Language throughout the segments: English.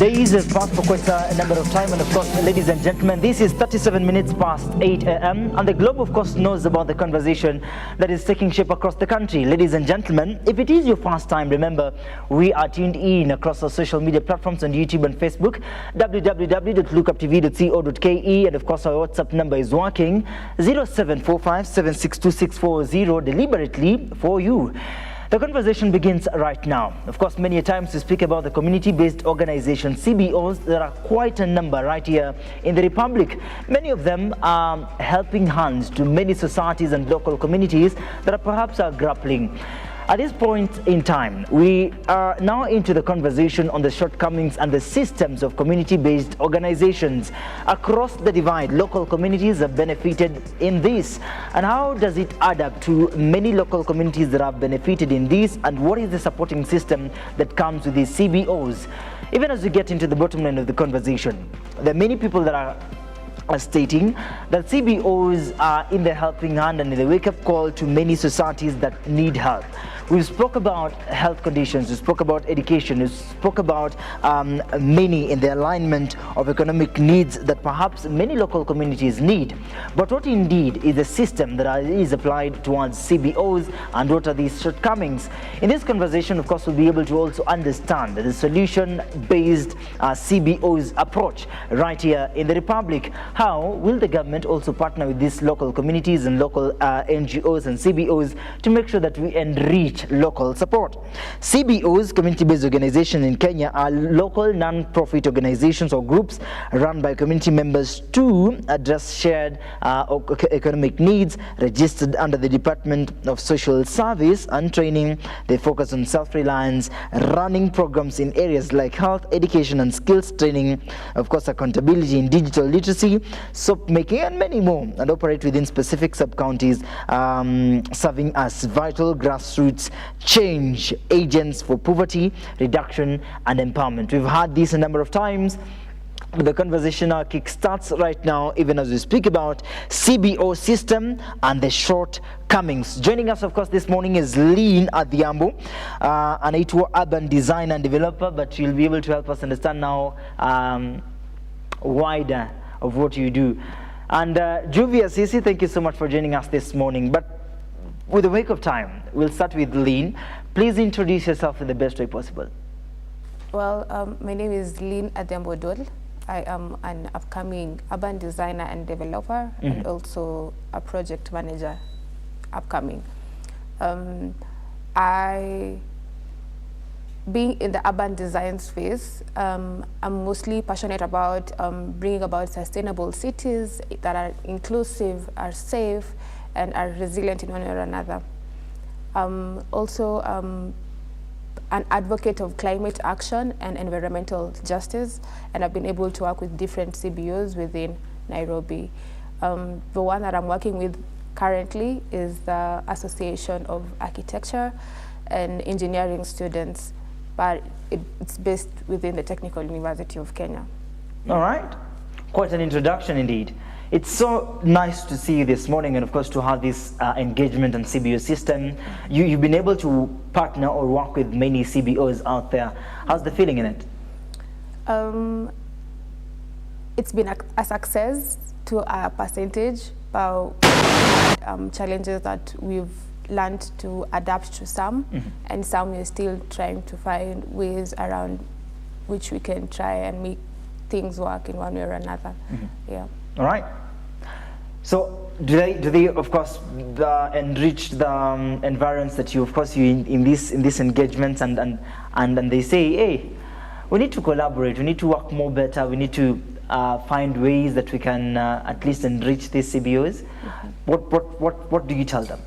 Days have passed for quite a number of time, and of course, ladies and gentlemen, this is 37 minutes past 8 a.m. and the globe of course knows about the conversation that is taking shape across the country. Ladies and gentlemen, if it is your first time, remember we are tuned in across our social media platforms on YouTube and Facebook, www.lookuptv.co.ke, and of course our WhatsApp number is working 0745762640 deliberately for you. The conversation begins right now. Of course, many a times we speak about the community-based organizations, CBOs. There are quite a number right here in the Republic. Many of them are helping hands to many societies and local communities that are perhaps grappling. At this point in time, we are now into the conversation on the shortcomings and the systems of community-based organizations. Across the divide, local communities have benefited in this. And how does it add up to many local communities that have benefited in this? And what is the supporting system that comes with these CBOs? Even as we get into the bottom line of the conversation, there are many people that are stating that CBOs are in the helping hand and in the wake-up call to many societies that need help. We spoke about health conditions, we spoke about education, we spoke about many in the alignment of economic needs that perhaps many local communities need. But what indeed is the system that is applied towards CBOs, and what are these shortcomings? In this conversation, of course, we'll be able to also understand the solution-based CBOs approach right here in the Republic. How will the government also partner with these local communities and local NGOs and CBOs to make sure that we enrich local support? CBOs, community-based organizations in Kenya, are local non-profit organizations or groups run by community members to address shared economic needs, registered under the Department of Social Service and Training. They focus on self-reliance, running programs in areas like health, education and skills training, of course accountability in digital literacy, soap making and many more, and operate within specific sub-counties, serving as vital grassroots change agents for poverty reduction and empowerment. We've had this a number of times. The conversation kick-starts right now, even as we speak about Cbo system and the shortcomings. Joining us, of course, this morning is Lynne Adhiambo, an urban designer and developer, but she'll be able to help us understand now wider of what you do. And Juvia, Asis, thank you so much for joining us this morning. But with the wake of time, we'll start with Lynne. Please introduce yourself in the best way possible. Well, my name is Lynne Adhiambo. I am an upcoming urban designer and developer, and also a project manager upcoming. Being in the urban design space, I'm mostly passionate about bringing about sustainable cities that are inclusive, are safe, and are resilient in one way or another. Also an advocate of climate action and environmental justice, and I've been able to work with different CBOs within Nairobi. The one that I'm working with currently is the Association of Architecture and Engineering Students, but it's based within the Technical University of Kenya. All right, quite an introduction indeed. It's so nice to see you this morning, and of course to have this engagement on CBO system. You've been able to partner or work with many CBOs out there. How's the feeling in it? It's been a success to a percentage, but challenges that we've learned to adapt to some, and some we're still trying to find ways around which we can try and make things work in one way or another. Yeah. All right. So do they of course enrich the environments that you in this engagement, and they say, hey, we need to collaborate, we need to work more better, we need to find ways that we can at least enrich these CBOs. What do you tell them?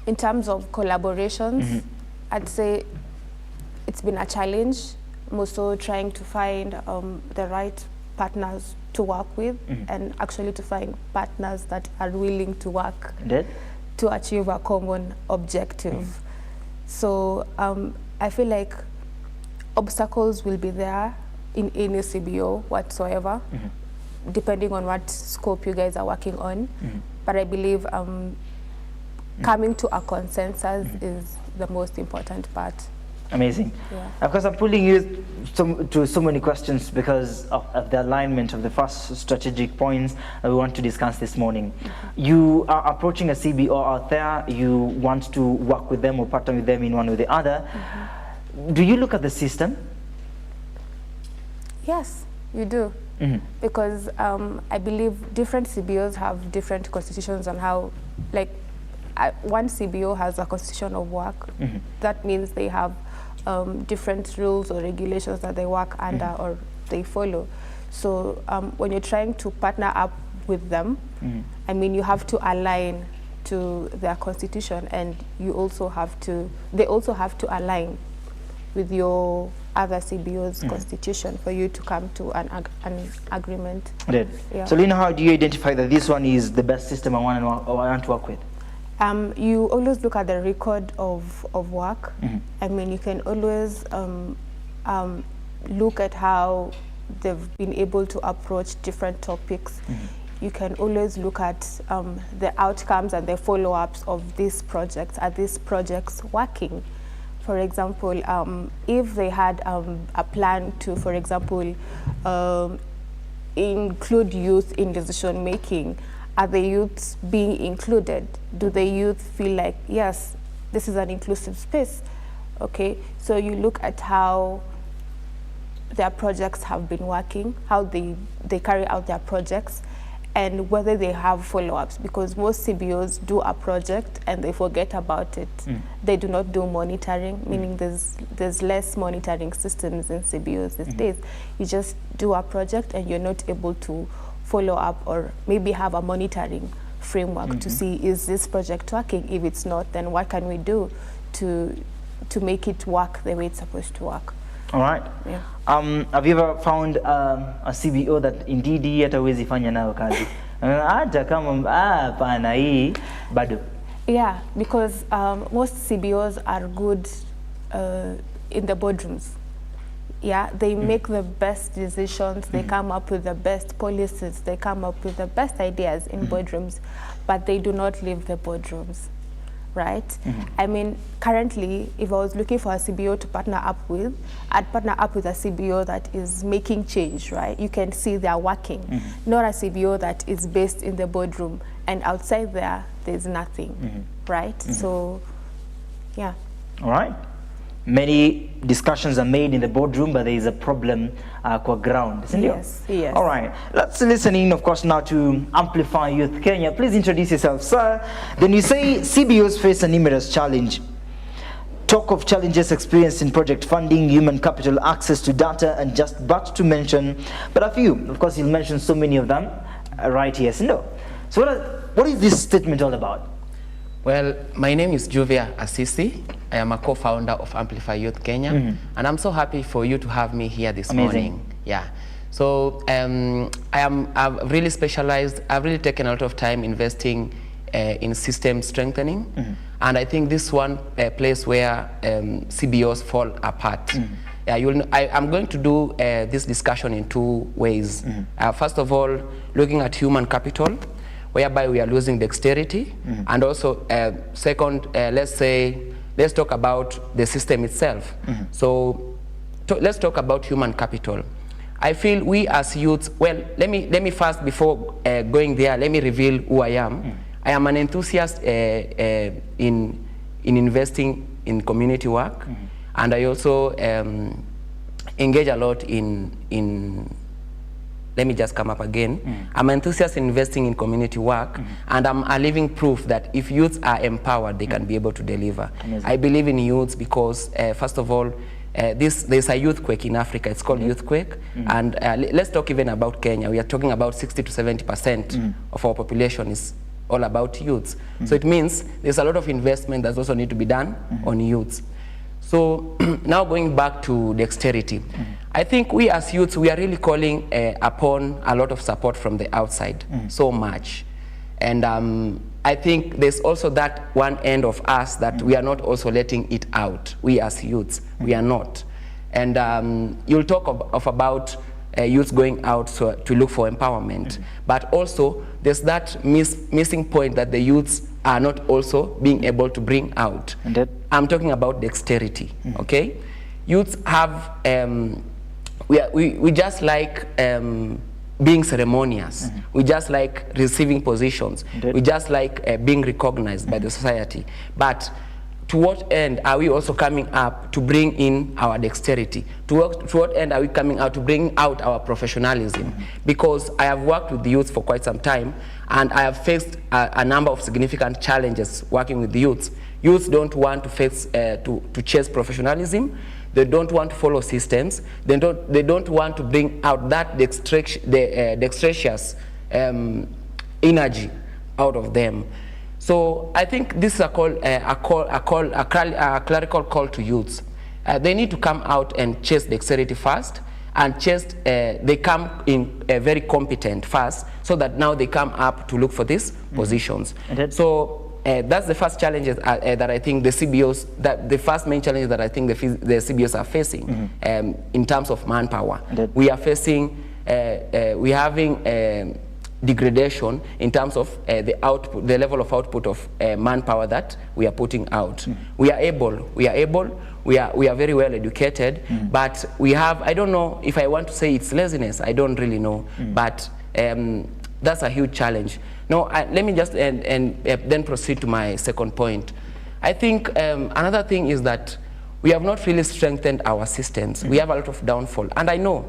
In terms of collaborations, I'd say it's been a challenge, more so trying to find the right partners to work with, and actually to find partners that are willing to work to achieve a common objective. So I feel like obstacles will be there in any CBO whatsoever, depending on what scope you guys are working on. But I believe coming to a consensus is the most important part. Amazing. Yeah. Of course, I'm pulling you to so many questions because of the alignment of the first strategic points that we want to discuss this morning. You are approaching a CBO out there, you want to work with them or partner with them in one or the other. Do you look at the system? Yes, you do. Because I believe different CBOs have different constitutions on how, like, one CBO has a constitution of work. That means they have different rules or regulations that they work under or they follow. So when you're trying to partner up with them, I mean, you have to align to their constitution, and you also have to, they also have to align with your other CBO's constitution for you to come to an agreement. Right. Yeah. So Lynne, how do you identify that this one is the best system I want to work with? You always look at the record of work. I mean, you can always look at how they've been able to approach different topics. You can always look at the outcomes and the follow-ups of these projects. Are these projects working? For example, if they had a plan to, for example, include youth in decision making, are the youths being included? Do the youth feel like, yes, this is an inclusive space? Okay, so you look at how their projects have been working, how they carry out their projects, and whether they have follow-ups, because most CBOs do a project and they forget about it. They do not do monitoring, meaning there's less monitoring systems in CBOs these days. You just do a project and you're not able to follow up or maybe have a monitoring framework to see, is this project working? If it's not, then what can we do to make it work the way it's supposed to work? All right. Yeah. Have you ever found a CBO that indeed hata huwezi fanya nayo kazi? Hata kama pana hii bado. Yeah, because most CBOs are good in the boardrooms. Yeah, they make the best decisions, they come up with the best policies, they come up with the best ideas in boardrooms, but they do not leave the boardrooms, right? I mean, currently, if I was looking for a CBO to partner up with, I'd partner up with a CBO that is making change, right? You can see they're working, not a CBO that is based in the boardroom, and outside there's nothing, right? So, yeah. All right. Many discussions are made in the boardroom, but there is a problem qua ground, isn't it? Yes, yes. All right. Let's listen in, of course, now to Amplify Youth Kenya. Please introduce yourself, sir. Then you say CBOs face a numerous challenge. Talk of challenges experienced in project funding, human capital, access to data, and just but to mention, but a few. Of course, you'll mention so many of them right here, isn't it? So what is this statement all about? Well, my name is Juvia Asis. I am a co-founder of Amplify Youth Kenya, and I'm so happy for you to have me here this morning. Yeah. So I've really specialized, I've really taken a lot of time investing in system strengthening, and I think this one place where CBOs fall apart. Yeah, I'm going to do this discussion in two ways. First of all, looking at human capital, whereby we are losing dexterity, and also second, let's talk about the system itself. So let's talk about human capital. I feel we as youths, well, let me first, before going there, let me reveal who I am. I am an enthusiast in investing in community work, and I also engage a lot in let me just come up again. I'm an enthusiast in investing in community work, and I'm a living proof that if youths are empowered, they can be able to deliver. Amazing. I believe in youths because, first of all, there's a youth quake in Africa. It's called youth quake, and let's talk even about Kenya. We are talking about 60 to 70% of our population is all about youths. So it means there's a lot of investment that also need to be done on youths. So now going back to dexterity, I think we as youths, we are really calling upon a lot of support from the outside, so much. And I think there's also that one end of us that we are not also letting it out. We as youths, we are not. And you'll talk about youths going out to look for empowerment. But also, there's that missing point that the youths are not also being able to bring out. I'm talking about dexterity, okay? youths have, we just like being ceremonious. We just like receiving positions. We just like being recognized by the society. But to what end are we also coming up to bring in our dexterity? To what end are we coming out to bring out our professionalism? Because I have worked with the youth for quite some time, and I have faced a number of significant challenges working with the youths. Youths don't want to face to chase professionalism. They don't want to follow systems. They don't want to bring out that dexterous energy out of them. So I think this is a clerical call to youths. They need to come out and chase dexterity first, and they come in very competent first, so that now they come up to look for these positions. So that's the first challenges that I think the CBOs, the first main challenges that I think the CBOs are facing in terms of manpower. We are facing, we are having degradation in terms of the level of output of manpower that we are putting out. We are very well educated, but we have, I don't know if I want to say it's laziness, I don't really know, but that's a huge challenge. Now, let me just then proceed to my second point. I think another thing is that we have not really strengthened our systems. We have a lot of downfall, and I know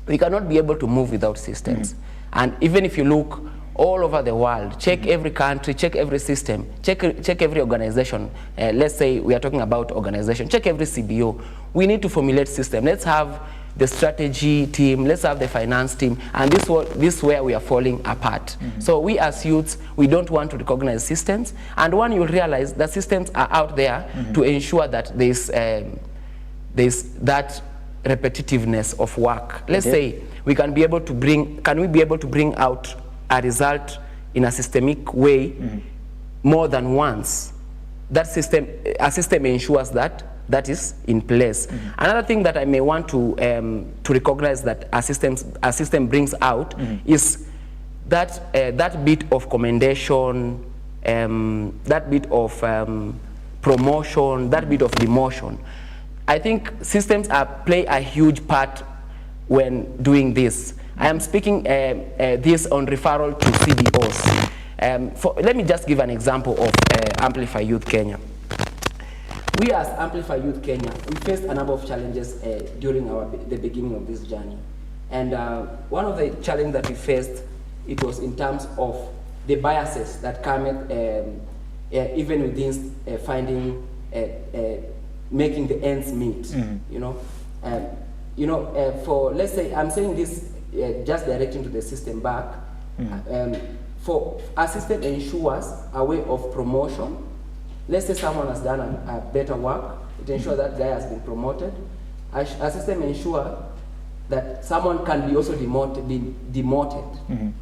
we cannot be able to move without systems. And even if you look all over the world, check every country, check every system, check every organization. Let's say we are talking about organization, check every CBO. We need to formulate system. Let's have the strategy team, let's have the finance team, and this is where we are falling apart. So we as youths, we don't want to recognize systems, and one, you realize that systems are out there to ensure that there's that repetitiveness of work. Let's say we can be able to bring out a result in a systemic way more than once. A system ensures that is in place. Another thing that I may want to recognize that a system brings out is that that bit of commendation, that bit of promotion, that bit of demotion. I think systems play a huge part when doing this. I am speaking this on referral to CBOs. Let me just give an example of Amplify Youth Kenya. We as Amplify Youth Kenya, we faced a number of challenges during the beginning of this journey. And one of the challenges that we faced, it was in terms of the biases that come even within finding, making the ends meet, for, let's say, I'm saying this just directing to the system back, for a system ensures a way of promotion. Let's say someone has done a better work, it ensures that guy has been promoted. A system ensures that someone can be also demoted.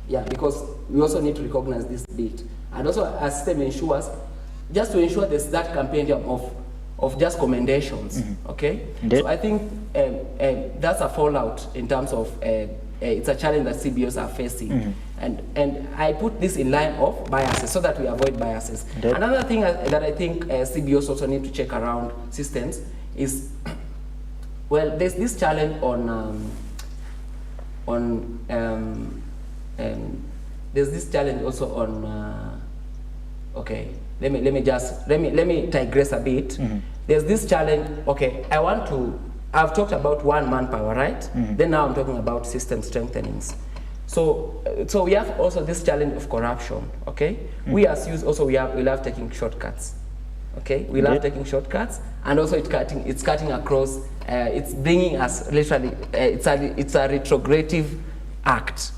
Yeah, because we also need to recognize this bit. And also a system ensures, just to ensure there's that campaign of just commendations, okay? So I think that's a fallout in terms of, it's a challenge that CBOs are facing. And I put this in line of biases so that we avoid biases. Another thing that I think CBOs also need to check around systems is, well, there's this challenge there's this challenge also on, okay, let me digress a bit. There's this challenge, okay, I've talked about one manpower, right? Then now I'm talking about system strengthenings. So we have also this challenge of corruption, okay? We as youth also we love taking shortcuts, okay? We love taking shortcuts, and also it's cutting across. It's bringing us literally. It's a retrogressive act.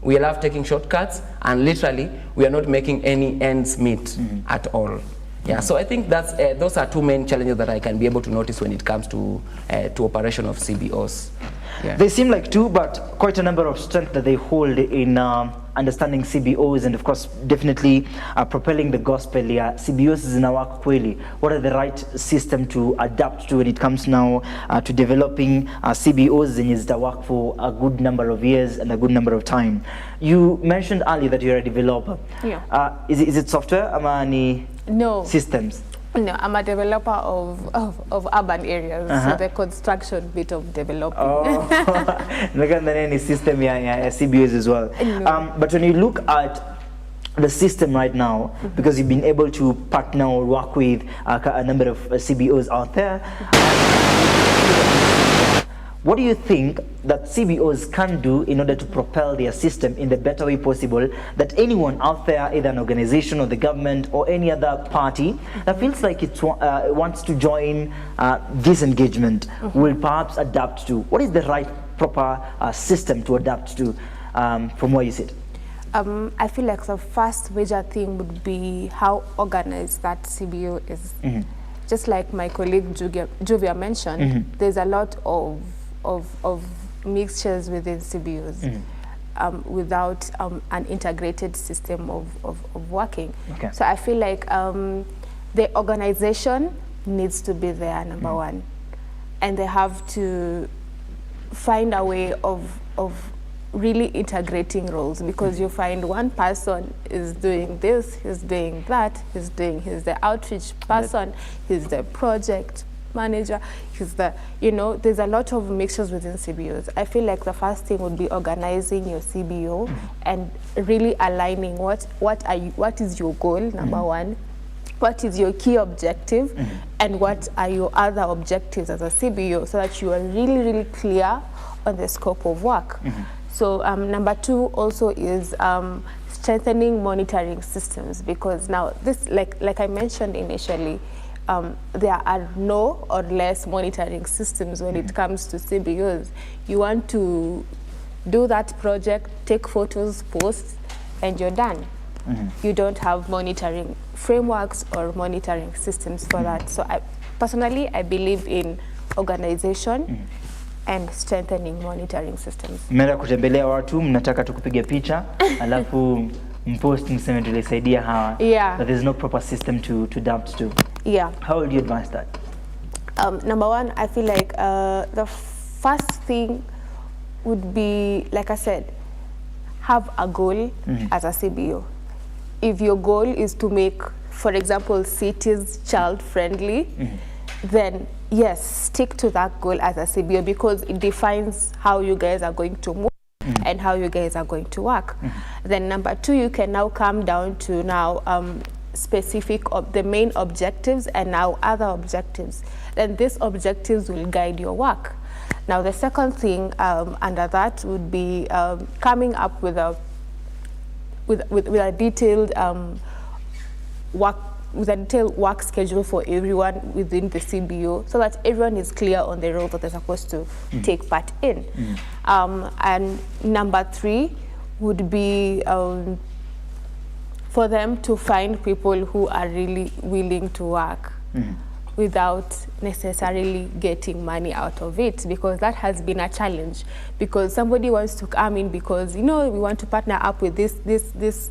We love taking shortcuts, and literally we are not making any ends meet at all. Yeah, so I think that's those are two main challenges that I can be able to notice when it comes to operation of CBOs. Yeah. They seem like two, but quite a number of strength that they hold in understanding CBOs, and of course definitely propelling the gospel. Yeah, CBOs zinawaka kweli. What are the right system to adapt to when it comes now to developing CBOs zenye zitawaka for a good number of years and a good number of time? You mentioned earlier that you're a developer. Yeah. Is it software ama ni No. systems? No, I'm a developer of urban areas, so the construction bit of developing. Oh, look at the any system CBOs as well. No. But when you look at the system right now, because you've been able to partner or work with a number of CBOs out there, what do you think that CBOs can do in order to propel their system in the better way possible, that anyone out there, either an organization or the government or any other party that feels like it wants to join this engagement will perhaps adapt to? What is the right proper system to adapt to from where you sit? I feel like the first major thing would be how organized that CBO is. Just like my colleague Juvia mentioned, there's a lot of mixtures within CBOs without an integrated system of working. Okay. So I feel like the organization needs to be there, number one, and they have to find a way of really integrating roles, because you find one person is doing this, he's doing that, he's the outreach person, he's the project manager, he's the, there's a lot of mixtures within CBOs. I feel like the first thing would be organizing your CBO and really aligning what is your goal, number one, what is your key objective, and what are your other objectives as a CBO, so that you are really, really clear on the scope of work. So number two also is strengthening monitoring systems, because now this, like I mentioned initially, there are no or less monitoring systems when it comes to CBOs. You want to do that project, take photos, post, and you're done. You don't have monitoring frameworks or monitoring systems for that. So personally, I believe in organization and strengthening monitoring systems. Mmeenda kutembelea watu, mnataka tukupiga picha, alafu mpost mseme tulisaidia hawa. But there's no proper system to adapt to. How would you advise that? Number one, I feel like the first thing would be, like I said, have a goal as a CBO. If your goal is to make, for example, cities child-friendly, then yes, stick to that goal as a CBO, because it defines how you guys are going to move and how you guys are going to work. Then number two, you can now come down to now specific the main objectives and now other objectives. Then these objectives will guide your work. Now the second thing under that would be coming up with a detailed work schedule for everyone within the CBO, so that everyone is clear on the role that they're supposed to take part in. And number three would be for them to find people who are really willing to work without necessarily getting money out of it, because that has been a challenge. Because somebody wants to come in because, we want to partner up with an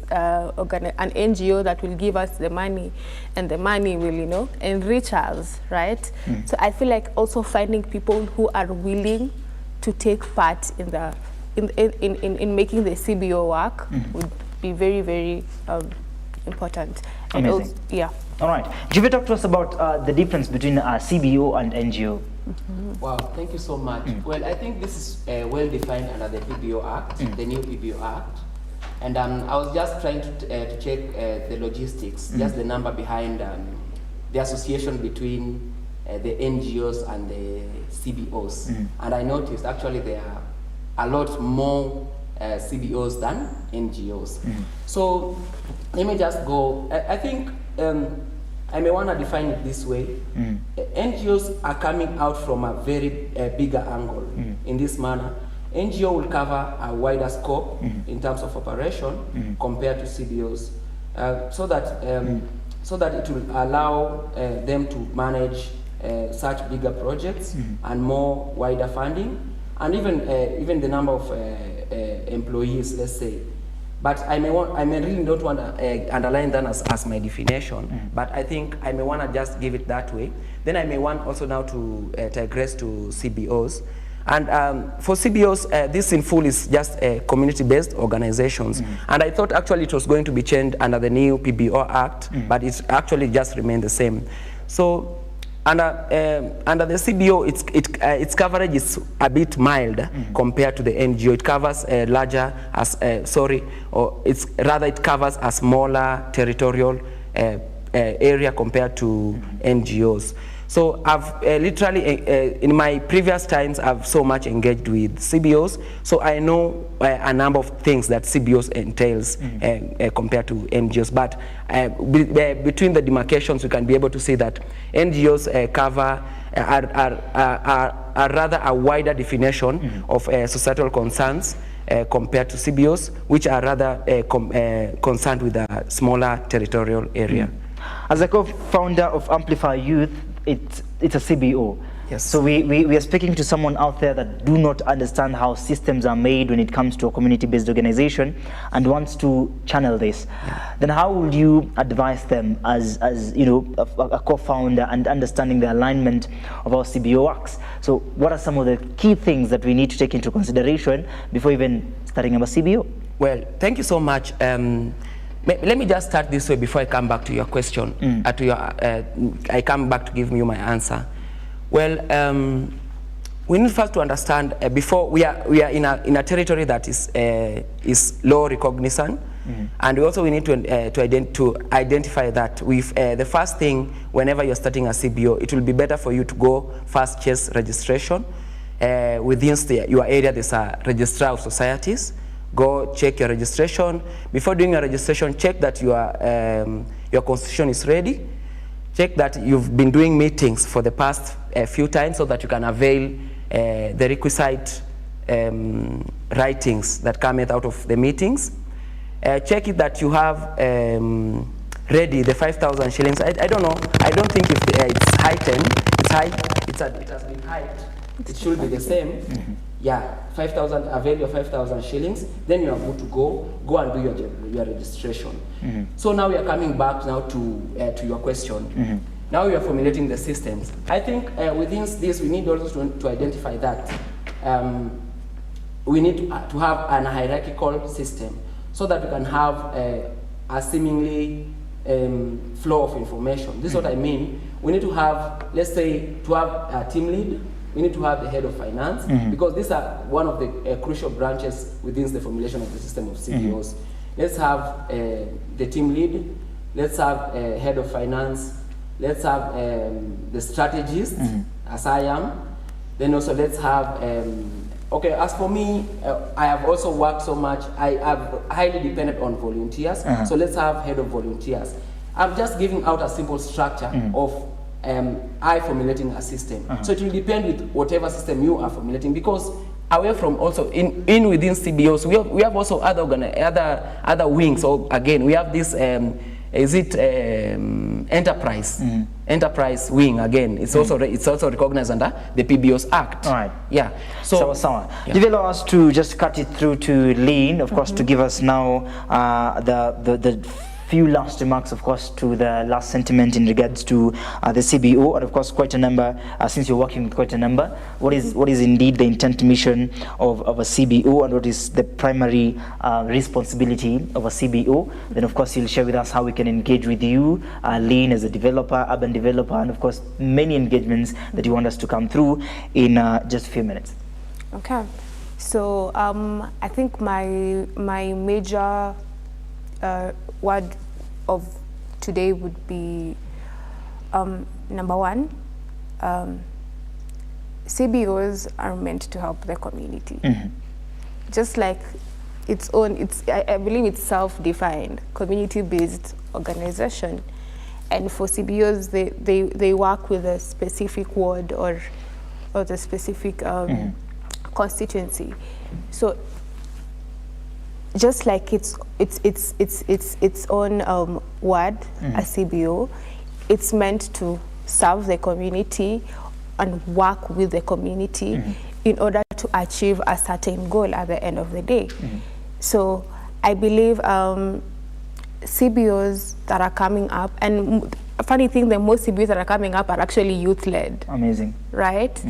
NGO that will give us the money, and the money will, enrich us, right? So I feel like also finding people who are willing to take part in making the CBO work would be very, very important. Amazing. And all right. Juvia, talk to us about the difference between CBO and NGO. Wow, thank you so much. Well, I think this is well defined under the PBO Act, the new PBO Act. And I was just trying to check the logistics, just the number behind the association between the NGOs and the CBOs. And I noticed actually there are a lot more CBOs than NGOs. So let me just go. I think I may want to define it this way. NGOs are coming out from a very bigger angle in this manner. NGO will cover a wider scope in terms of operation compared to CBOs, so that it will allow them to manage such bigger projects and more wider funding, and even the number of employees, let's say. But I may really don't want to underline that as my definition, but I think I may want to just give it that way. Then I may want also now to digress to CBOs. And for CBOs, this in full is just community-based organizations. And I thought actually it was going to be changed under the new PBO Act, but it's actually just remained the same. So under the CBO, its coverage is a bit mild compared to the NGO. It covers a larger, it covers a smaller territorial area compared to NGOs. So I've literally, in my previous times, I've so much engaged with CBOs, so I know a number of things that CBOs entails compared to NGOs. But between the demarcations, we can be able to see that NGOs cover are rather a wider definition of societal concerns compared to CBOs, which are rather concerned with a smaller territorial area. As a co-founder of Amplify Youth, it's a CBO. Yes. So we are speaking to someone out there that do not understand how systems are made when it comes to a community-based organization and wants to channel this. Then how would you advise them as you know, a co-founder and understanding the alignment of our CBO works? So what are some of the key things that we need to take into consideration before even starting our CBO? Well, thank you so much. Let me just start this way before I come back to your question. I come back to give you my answer. Well, we need first to understand before we are in a territory that is low recognizance, and we need to identify that with the first thing whenever you're starting a CBO, it will be better for you to go first chase registration within your area. There's a registrar of societies. Go check your registration. Before doing your registration, check that your constitution is ready. Check that you've been doing meetings for the past few times so that you can avail the requisite writings that come out of the meetings. Check it that you have ready the 5,000 shillings. I don't know. I don't think if it's heightened. It has been heightened. It should be the same. Yeah, 5,000, avail your 5,000 shillings, then you are good to go and do your registration. So now we are coming back now to your question. Now we are formulating the systems. I think within this, we need also to identify that we need to have an hierarchical system so that we can have a seemingly flow of information. This is what I mean. We need to have, let's say, to have a team lead. We need to have the head of finance, because these are one of the crucial branches within the formulation of the system of CBOs. Let's have the team lead, let's have a head of finance, let's have the strategist, as I am. Then also let's have, okay, as for me, I have also worked so much, I have highly dependent on volunteers, so let's have head of volunteers. I'm just giving out a simple structure of I formulating a system. So it will depend with whatever system you are formulating, because away from also in within CBOs, we have also other wings. So again, we have this enterprise enterprise wing. Again, it's also recognized under the PBOs Act. All right. Yeah. So Juvia allow us to just cut it through to Lynne, of course, to give us now the few last remarks, of course, to the last sentiment in regards to the CBO, and of course quite a number, since you're working with quite a number, what is indeed the intent mission of a CBO, and what is the primary responsibility of a CBO. Then of course you'll share with us how we can engage with you, Lynne, as a developer, urban developer, and of course many engagements that you want us to come through in just a few minutes. Okay, so I think my major word of today would be number one, CBOs are meant to help the community. Just like its own, I believe it's self-defined, community-based organization. And for CBOs, they work with a specific ward or the specific constituency. So just like its own word, a CBO, it's meant to serve the community and work with the community in order to achieve a certain goal at the end of the day. So I believe CBOs that are coming up, and a funny thing, the most CBOs that are coming up are actually youth-led. Amazing. Right?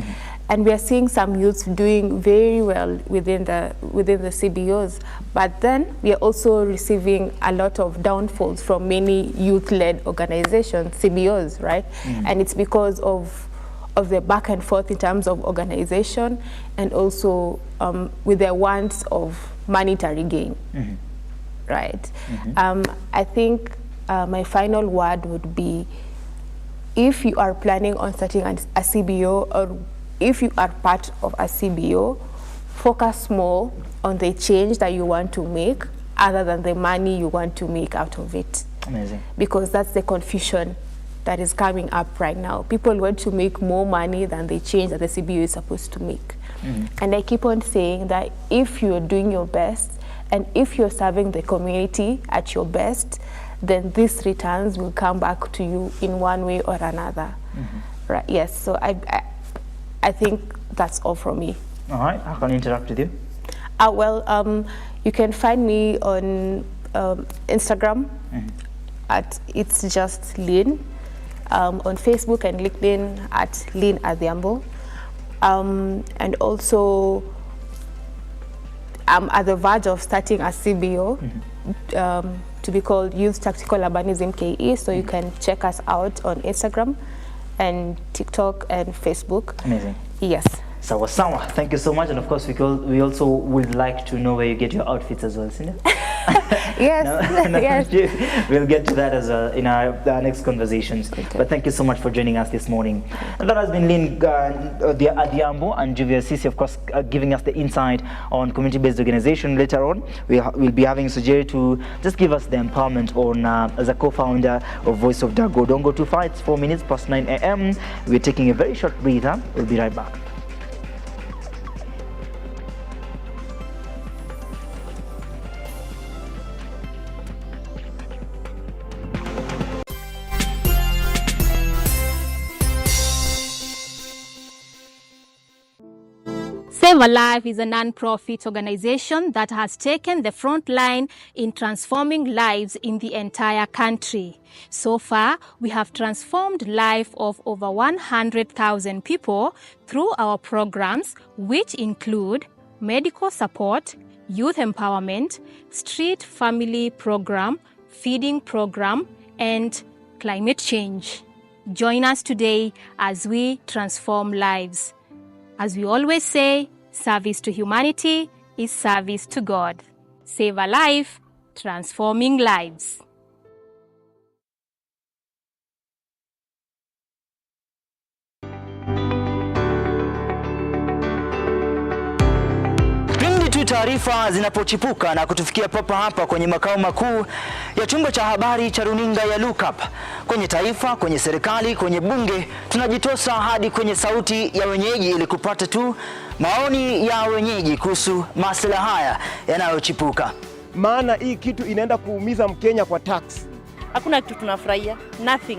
And we are seeing some youths doing very well within the CBOs, but then we are also receiving a lot of downfalls from many youth-led organizations, CBOs, right? And it's because of the back and forth in terms of organization, and also with their wants of monetary gain, right? I think my final word would be, if you are planning on starting a CBO, or if you are part of a CBO, focus more on the change that you want to make other than the money you want to make out of it. Amazing. Because that's the confusion that is coming up right now. People want to make more money than the change that the CBO is supposed to make. And I keep on saying that if you're doing your best, and if you're serving the community at your best, then these returns will come back to you in one way or another. Right? Yes, so I think that's all from me. All right, how can I interact with you? You can find me on Instagram at It's Just Lynne, on Facebook and LinkedIn at Lynne Adhiambo, and also I'm at the verge of starting a CBO to be called Youth Tactical Urbanism KE, so you can check us out on Instagram and TikTok and Facebook. Amazing. Yes. Sawa sawa. Thank you so much, and of course we also would like to know where you get your outfits as well, Cindy. Yes. Yes. We'll get to that as well in our next conversations. Okay. But thank you so much for joining us this morning. And that has been Lynne Adhiambo and Juvia Asis, of course, giving us the insight on community-based organization. Later on, we'll be having Sajir to just give us the empowerment on as a co-founder of Voice of Dago. Don't go too far. It's 4 minutes past 9 a.m. We're taking a very short breather. We'll be right back. Save a Life is a non-profit organization that has taken the front line in transforming lives in the entire country. So far, we have transformed the life of over 100,000 people through our programs, which include medical support, youth empowerment, street family program, feeding program, and climate change. Join us today as we transform lives. As we always say, service to humanity is service to God. Save a life, transforming lives. Taarifa zinapochipuka na kutufikia papa hapa kwenye makao makuu ya chumba cha habari cha runinga ya Lookup, kwenye taifa, kwenye serikali, kwenye bunge, tunajitosa hadi kwenye sauti ya wenyeji ili kupata tu maoni ya wenyeji kuhusu masuala haya yanayochipuka. Maana hii kitu inaenda kuumiza Mkenya kwa tax. Hakuna kitu tunafurahia. Nothing.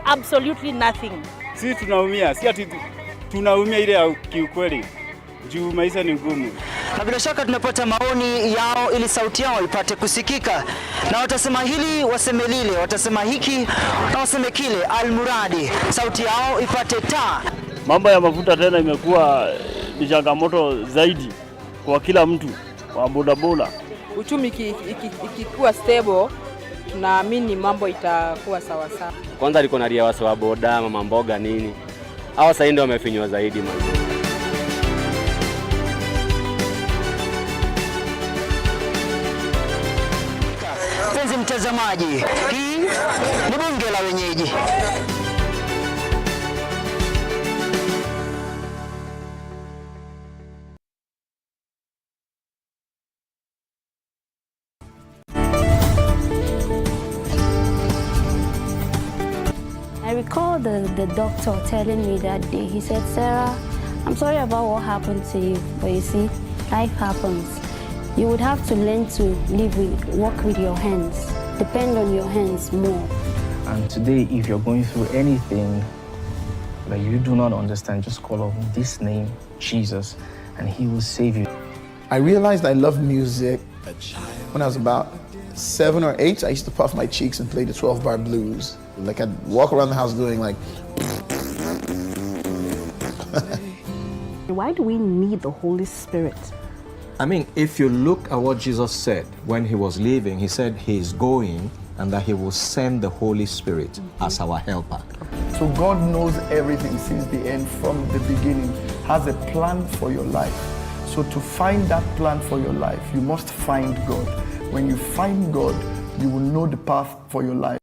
Absolutely nothing. Sisi tunaumia, si ati tunaumia ile ya kiukweli. Juu maisha ni ngumu. Na bila shaka tunapata maoni yao ili sauti yao ipate kusikika. Na watasema hili, waseme lile, watasema hiki, na waseme kile, almuradi sauti yao ipate taa. Mambo ya mafuta tena imekuwa ni changamoto zaidi kwa kila mtu, kwa bodaboda. Uchumi ikikuwa stable, tunaamini mambo itakuwa sawa sawa. Kwanza liko na ria wasa wa boda, mama mboga nini. Hao sasa ndio wamefinywa zaidi man. Mtazamaji, hii ni bunge la wenyeji. I recall the doctor telling me that day, he said, "Sarah, I'm sorry about what happened to you, but you see, life happens. You would have to learn to work with your hands, depend on your hands more." And today, if you're going through anything that you do not understand, just call on this name, Jesus, and he will save you. I realized I loved music when I was about 7 or 8. I used to puff my cheeks and play the 12-bar blues. Like I'd walk around the house doing like why do we need the Holy Spirit? I mean, if you look at what Jesus said when he was leaving, he said he is going and that he will send the Holy Spirit as our helper. So God knows everything since the end, from the beginning, has a plan for your life. So to find that plan for your life, you must find God. When you find God, you will know the path for your life.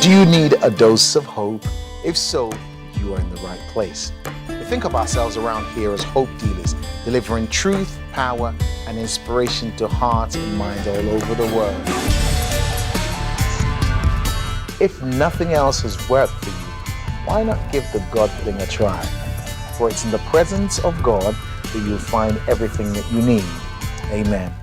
Do you need a dose of hope? If so, you are in the right place. We think of ourselves around here as hope dealers, delivering truth, power, and inspiration to hearts and minds all over the world. If nothing else has worked for you, why not give the God thing a try? For it's in the presence of God that you'll find everything that you need. Amen.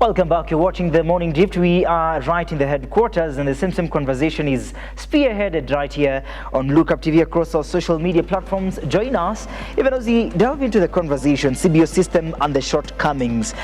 Welcome back. You're watching The Morning Drift. We are right in the headquarters, and the same conversation is spearheaded right here on Lookup TV across our social media platforms. Join us even as we delve into the conversation, Cbo System and the shortcomings.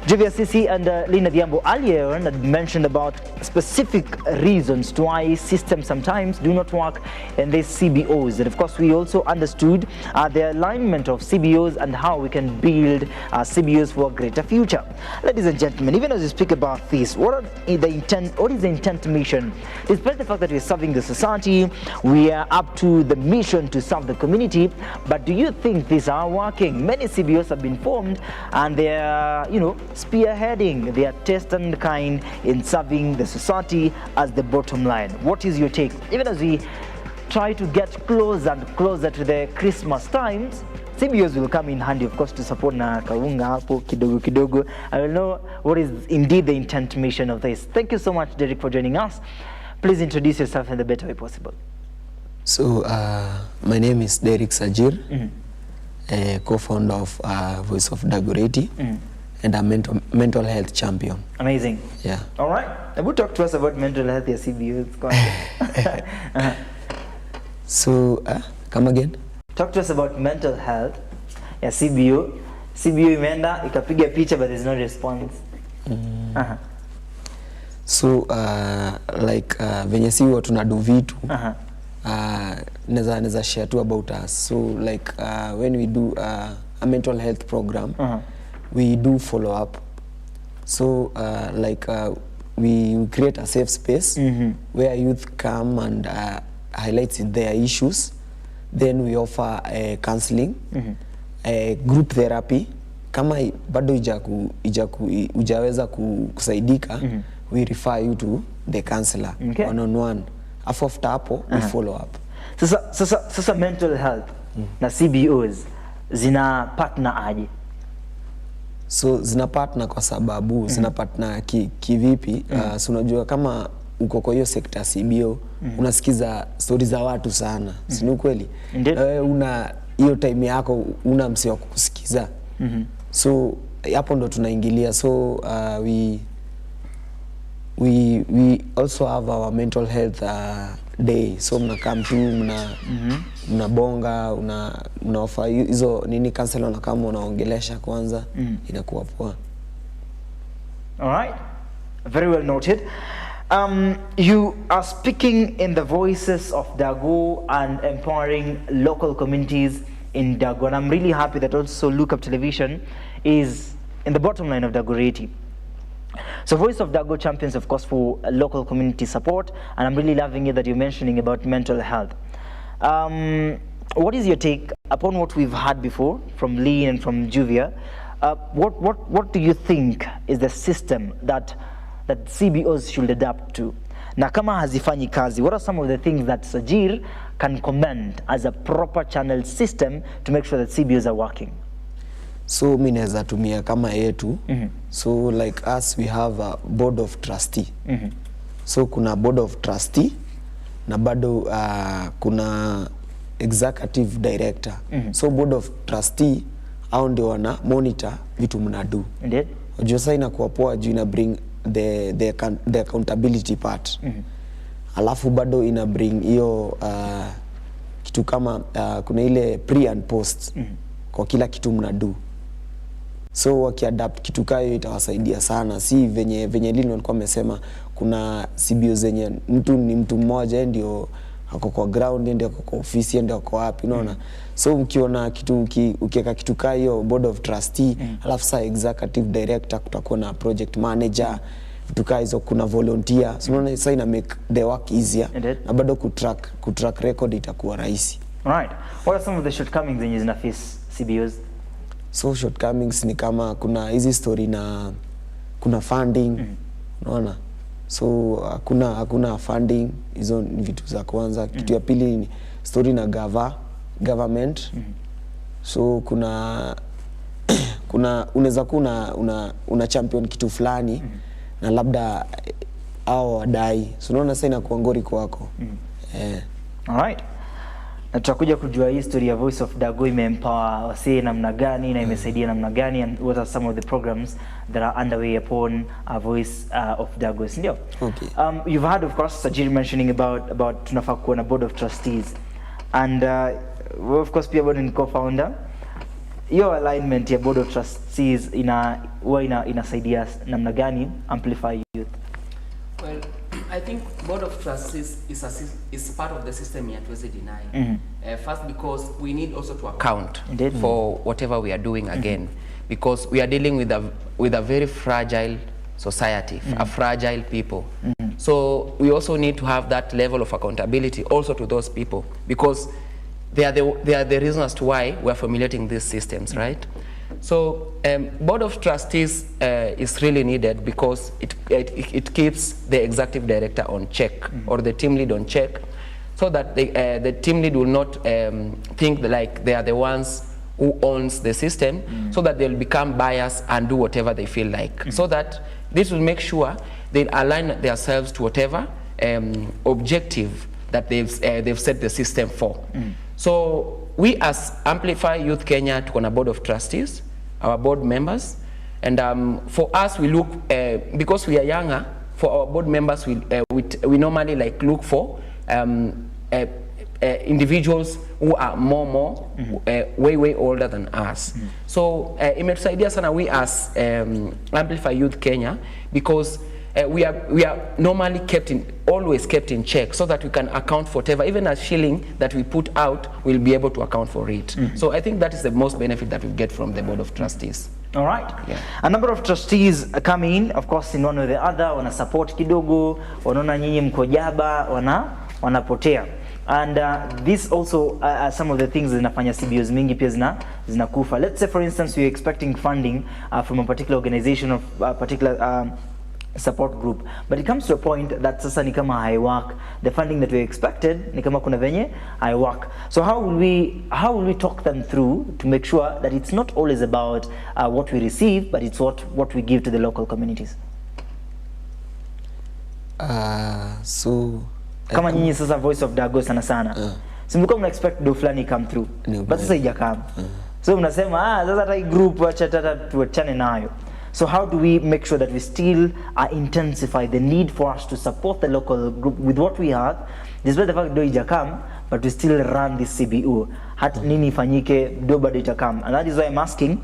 Juvia, Asis, and Lynne Adhiambo earlier had mentioned about specific reasons to why systems sometimes do not work in these CBOs. And of course, we also understood the alignment of CBOs and how we can build CBOs for a greater future. Ladies and gentlemen, even as we speak about this, what is the intent mission? Despite the fact that we're serving the society, we are up to the mission to serve the community, but do you think these are working? Many CBOs have been formed and they are, spearheading their test and kind in serving the society as the bottom line. What is your take? Even as we try to get closer and closer to the Christmas times, CBOs will come in handy, of course, to support na kaunga hapo kidogo kidogo. I will know what is indeed the intent mission of this. Thank you so much, Derik, for joining us. Please introduce yourself in the better way possible. So, my name is Derik Sajir, co-founder of Voice of Dago, and a mental health champion. Amazing. Yeah. All right. Would talk to us about mental health, your CBOs. So, come again? Talk to us about mental health, your CBO. CBO imeenda ikapiga picha, but there's no response. So, like venye si huwa tunadu vitu, neza share tu about us. So, like when we do a mental health program, we do follow up. So, we create a safe space where youth come and highlight their issues. Then we offer counseling, group therapy. Kama bado ujaweza kusaidika, we refer you to the counselor one-on-one. After hapo, we follow up. Sasa mental health na CBOs zina partner aje? So zina partner kwa sababu zina partner kivipi? So unajua kama uko kwa hiyo sekta CBO, unasikiza story za watu sana. Si ni kweli? Una hiyo time yako una msi wa kukusikiza. So hapo ndo tunaingilia. So we also have our mental health day. So mna come tu mnabonga, una offer hizo nini counselor, na kama unaongelesha kwanza inakuwa poa. All right. Very well noted. You are speaking in the voices of Dago and empowering local communities in Dago. And I'm really happy that also Lookup Television is in the bottom line of Dagoretti. So Voice of Dago champions, of course, for local community support. And I'm really loving it that you're mentioning about mental health. What is your take upon what we've had before from Lynne and from Juvia? What do you think is the system that CBOs should adapt to? Na kama hazifanyi kazi, what are some of the things that Sajir can commend as a proper channel system to make sure that CBOs are working? So mimi naweza tumia kama yetu. So like us, we have a board of trustee. So kuna board of trustee na bado kuna executive director. So board of trustee hao ndio wana monitor vitu mnadu. Unajua sasa inakuwa poa juu ina bring the accountability part. Alafu bado ina bring hiyo kitu kama kuna ile pre and post kwa kila kitu mnadu. So wakiadapt kitu kayo itawasaidia sana, si venye Lynne alikuwa amesema kuna CBO zenye mtu ni mtu mmoja ndio ako kwa ground, ndio ako kwa ofisi, ndio ako wapi, unaona. So mkiona kitu ukiweka kitu kayo board of trustee, alafu sa executive director, kutakuwa na project manager, vitu hizo, kuna volunteer, so unaona sasa ina make the work easier na bado kutrack record itakuwa rahisi. Alright, what are some of the shortcomings zenye zina face CBOs? So shortcomings ni kama kuna hizi story na kuna funding, unaona. So hakuna funding, hizo ni vitu za kwanza. Kitu ya pili ni story na government. So kuna unaweza kuwa una champion kitu fulani na labda hao wadai, so unaona sasa inakuwa ngori kwako. Alright. Na tutakuja kujua history ya Voice of Dago imeempower wasee namna gani na imesaidia namna gani, and what are some of the programs that are underway upon Voice of Dago, ndio? Okay. You've heard of course Sajir mentioning about tunafaa kuwa na board of trustees, and of course pia bado ni co-founder. Your alignment ya board of trustees inasaidia namna gani Amplify Youth? Well, I think board of trustees is part of the system yet was denied. First, because we need also to account for whatever we are doing again, because we are dealing with a very fragile society, a fragile people. So we also need to have that level of accountability also to those people, because they are the reason as to why we are formulating these systems, right? So board of trustees is really needed because it keeps the executive director on check, or the team lead on check, so that the team lead will not think like they are the ones who owns the system, so that they'll become biased and do whatever they feel like. So that this will make sure they align themselves to whatever objective that they've set the system for. So we as Amplify Youth Kenya tuko na board of trustees, our board members, and for us we look because we are younger, for our board members we normally like look for individuals who are way older than us. So imetusaidia sana we as Amplify Youth Kenya, because we are normally always kept in check, so that we can account for whatever, even a shilling that we put out, we'll be able to account for it. So I think that is the most benefit that we get from the board of trustees. All right. A number of trustees come in, of course, in one or the other, wana support kidogo, wanaona nyinyi mko jaba, wanapotea. And this also some of the things zinafanya CBOs mingi pia zinakufa. Let's say for instance you're expecting funding from a particular organization or a particular support group, but it comes to a point that sasa ni kama haiwork. The funding that we expected ni kama kuna venye haiwork. So how will we talk them through to make sure that it's not always about what we receive, but it's what we give to the local communities? So kama nyinyi sasa Voice of Dago sana simulikuwa mna expect do fulani come through, but sasa haijakam. So mnasema sasa hata group acha tuachane nayo. So how do we make sure that we still intensify the need for us to support the local group with what we have, despite the fact do ijakam, but we still run this CBO? Hat nini fanyike do bado itakam? And that is why I'm asking,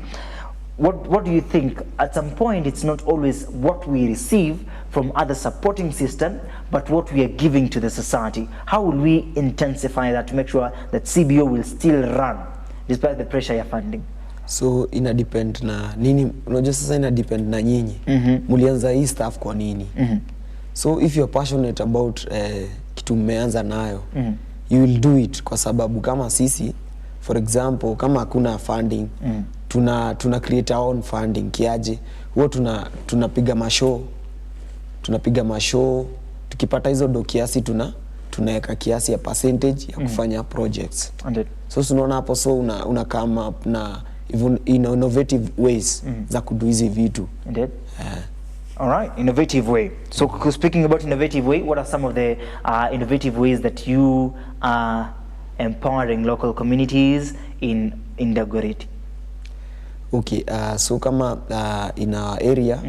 what do you think? At some point, it's not always what we receive from other supporting system, but what we are giving to the society. How will we intensify that to make sure that CBO will still run despite the pressure ya funding? So ina depend na nini, unajua sasa ina depend na nyinyi mulianza hii staff kwa nini. So if you're passionate about kitu mmeanza nayo, you will do it kwa sababu kama sisi, for example, kama hakuna funding, tuna create our own funding kiaje. Huwa tunapiga mashow, tukipata hizo do kiasi tunaweka kiasi ya percentage ya kufanya projects. So tunaona hapo, so una come up na even innovative ways za kudu hizi vitu. All right, innovative way. So speaking about innovative way, what are some of the innovative ways that you are empowering local communities in Dagoretti? Okay, so kama in our area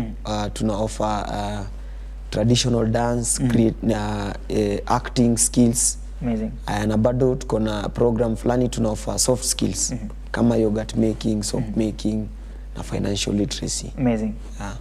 tuna offer traditional dance, acting skills. Amazing. Na bado tuko na program fulani tuna offer soft skills kama yogurt making, soap making na financial literacy. Amazing.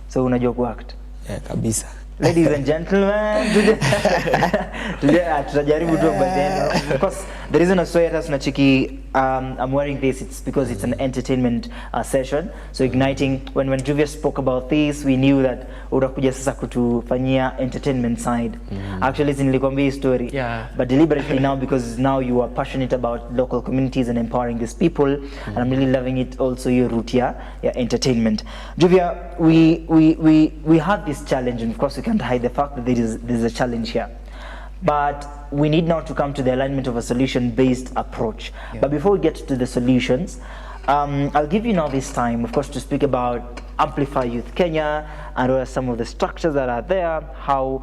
So unajua kuact? Yeah, kabisa. Ladies and gentlemen, today tutajaribu tu baadaye. Of course, the reason I saw it as nachiki, I'm wearing this, it's because it's an entertainment session. So igniting, when Juvia spoke about this, we knew that utakuja sasa kutufanyia entertainment side. Actually, it's nilikwambia story. Yeah. But deliberately now, because now you are passionate about local communities and empowering these people, and I'm really loving it also your route here, your entertainment. Juvia, we have this challenge, and of course we can't hide the fact that there's a challenge here. But we need now to come to the alignment of a solution-based approach. Yeah. But before we get to the solutions, I'll give you now this time, of course, to speak about Amplify Youth Kenya and what are some of the structures that are there, how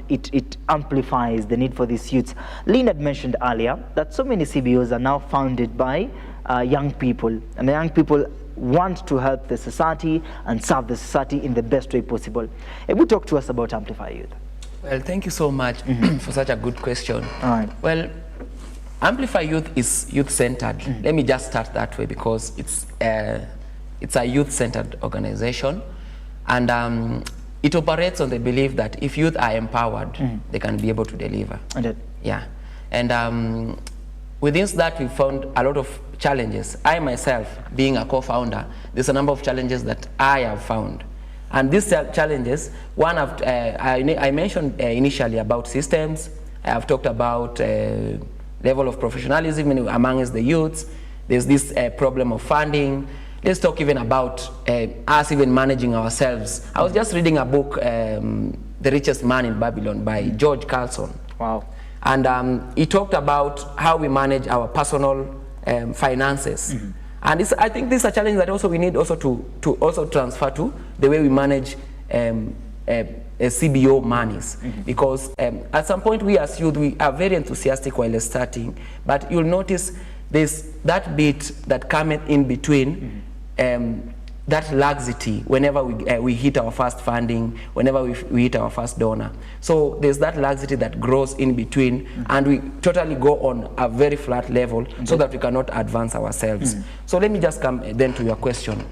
it amplifies the need for these youths. Lynne had mentioned earlier that so many CBOs are now founded by young people, and the young people want to help the society and serve the society in the best way possible. Will you talk to us about Amplify Youth? Well, thank you so much for such a good question. All right. Well, Amplify Youth is youth-centered. Let me just start that way because it's a youth-centered organization, and it operates on the belief that if youth are empowered, they can be able to deliver. Yeah, and within that we found a lot of challenges. I myself, being a co-founder, there's a number of challenges that I have found. And these challenges, one of I mentioned initially about systems. I have talked about level of professionalism amongst the youths. There's this problem of funding. Let's talk even about us even managing ourselves. I was just reading a book, The Richest Man in Babylon by George Carlson. Wow. And he talked about how we manage our personal finances. And I think this is a challenge that also we need also to also transfer to the way we manage CBO monies. Because at some point we as youth, we are very enthusiastic while starting, but you'll notice there's that bit that comes in between, that laxity whenever we hit our first funding, whenever we hit our first donor. So there's that laxity that grows in between, and we totally go on a very flat level so that we cannot advance ourselves. So let me just come then to your question.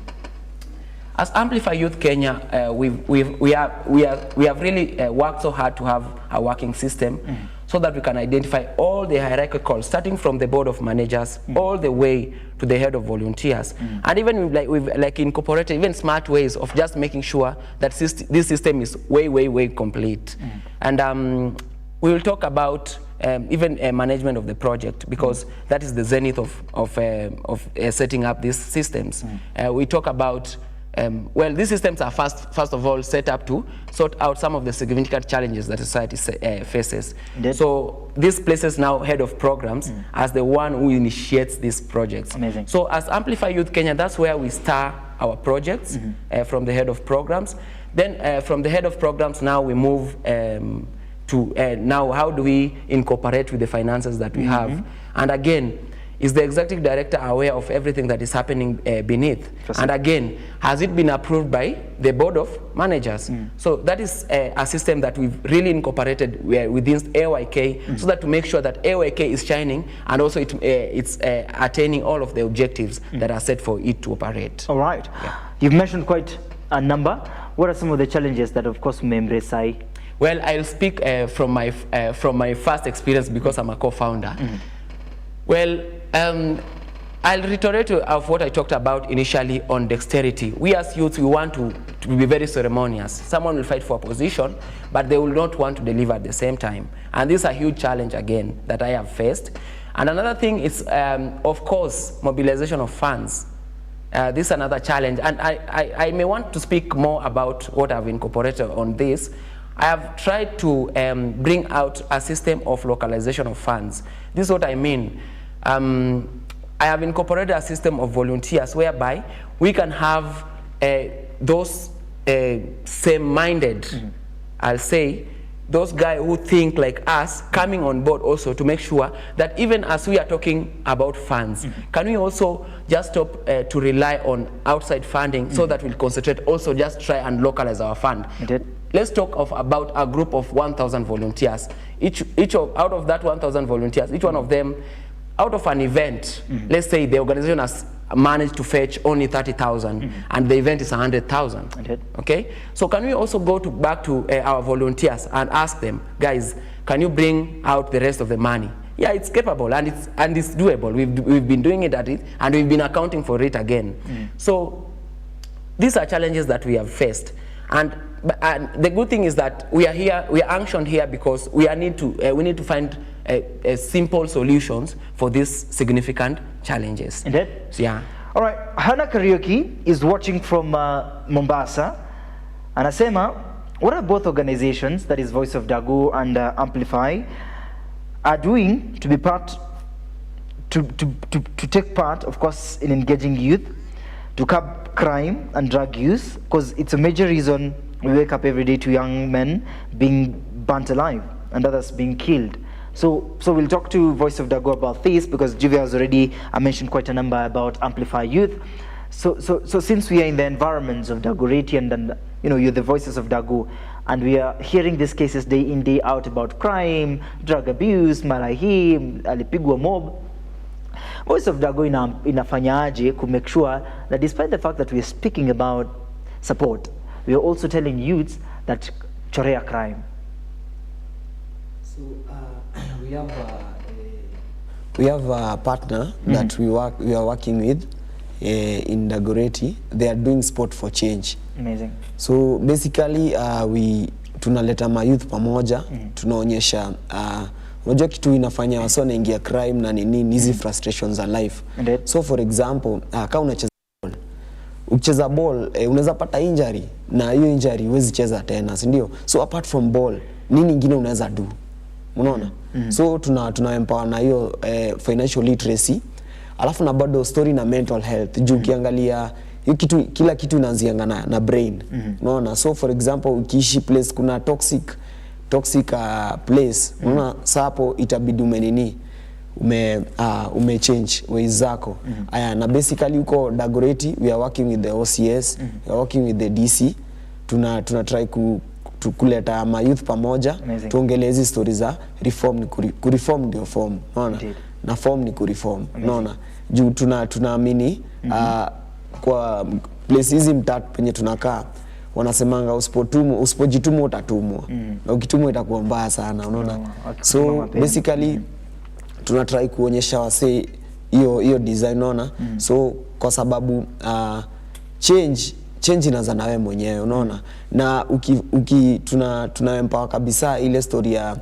As Amplify Youth Kenya, we have really worked so hard to have a working system so that we can identify all the hierarchical, starting from the board of managers all the way to the head of volunteers. And even we've incorporated even smart ways of just making sure that this system is way complete. And we will talk about even management of the project, because that is the zenith of setting up these systems. We talk about well, these systems are first of all set up to sort out some of the significant challenges that society faces. So this places now head of programs as the one who initiates these projects. Amazing. So as Amplify Youth Kenya, that's where we start our projects from the head of programs. Then from the head of programs, now we move to now how do we incorporate with the finances that we have. And again, is the executive director aware of everything that is happening beneath? And again, has it been approved by the board of managers? So that is a system that we've really incorporated within AYK, so that to make sure that AYK is shining and also it's attaining all of the objectives that are set for it to operate. All right. Yeah. You've mentioned quite a number. What are some of the challenges that, of course, we embrace? Well, I'll speak from my first experience because I'm a co-founder. Well, I'll reiterate of what I talked about initially on dexterity. We as youths, we want to be very ceremonious. Someone will fight for a position, but they will not want to deliver at the same time. And this is a huge challenge, again, that I have faced. And another thing is, of course, mobilization of funds. This is another challenge. And I may want to speak more about what I've incorporated on this. I have tried to bring out a system of localization of funds. This is what I mean. I have incorporated a system of volunteers whereby we can have those same-minded, I'll say, those guys who think like us coming on board also to make sure that even as we are talking about funds, can we also just stop to rely on outside funding so that we'll concentrate also just try and localize our fund. Let's talk about a group of 1,000 volunteers. Out of that 1,000 volunteers, each one of them, out of an event, let's say the organization has managed to fetch only 30,000 and the event is 100,000. Okay, so can we also go back to our volunteers and ask them, guys, can you bring out the rest of the money? Yeah, it's capable and it's doable. We've been doing it and we've been accounting for it again. So these are challenges that we have faced, and the good thing is that we are here, we are unctioned here because we need to find simple solutions for these significant challenges. Indeed? Yeah. All right, Hana Karaoke is watching from Mombasa. Anasema, what are both organizations, that is Voice of Dago and Amplify, are doing to be part, to take part, of course, in engaging youth, to curb crime and drug use, because it's a major reason we wake up every day to young men being burnt alive and others being killed. So we'll talk to Voice of Dago about this, because Juvia has already mentioned quite a number about Amplify Youth. So since we are in the environments of Dagoretti and you know, you're the voices of Dago, and we are hearing these cases day in, day out about crime, drug abuse, marahi, alipigwa mob. Voice of Dago inafanyaje to make sure that despite the fact that we are speaking about support, we are also telling youths that chorea crime? So we have a partner that we are working with in Dagoretti. They are doing sport for change. Amazing. So basically tunaleta mayouth pamoja, tunaonyesha unajua kitu inafanya wasa wanaingia crime na nini hizi frustrations za life. So for example, kama unacheza ball, ukicheza ball unaweza pata injury na hiyo injury huwezi cheza tena, si ndio? So apart from ball, nini ingine unaweza do? Unaona? So tuna empower na hiyo financial literacy, alafu na bado story na mental health. Juu ukiangalia hiyo kitu, kila kitu inaanzianga na brain. Unaona? So for example, ukiishi place kuna toxic place, unaona, sapo itabidi ume change ways zako. Aya, na basically uko Dagoretti we are working with the OCS, we are working with the DC. Tuna try kuleta mayouth pamoja, tuongelee hizi stories za reform. Kureform ndio form, unaona, na form ni kureform, unaona. Juu tunaamini kwa places hizi mtatu penye tunakaa wanasemanga usipojituma utatumwa, na ukitumwa itakuwa mbaya sana, unaona. So basically tuna try kuonyesha wase hiyo design, unaona. So kwa sababu change inaanza na wewe mwenyewe, unaona. Na tuna empower kabisa ile story ya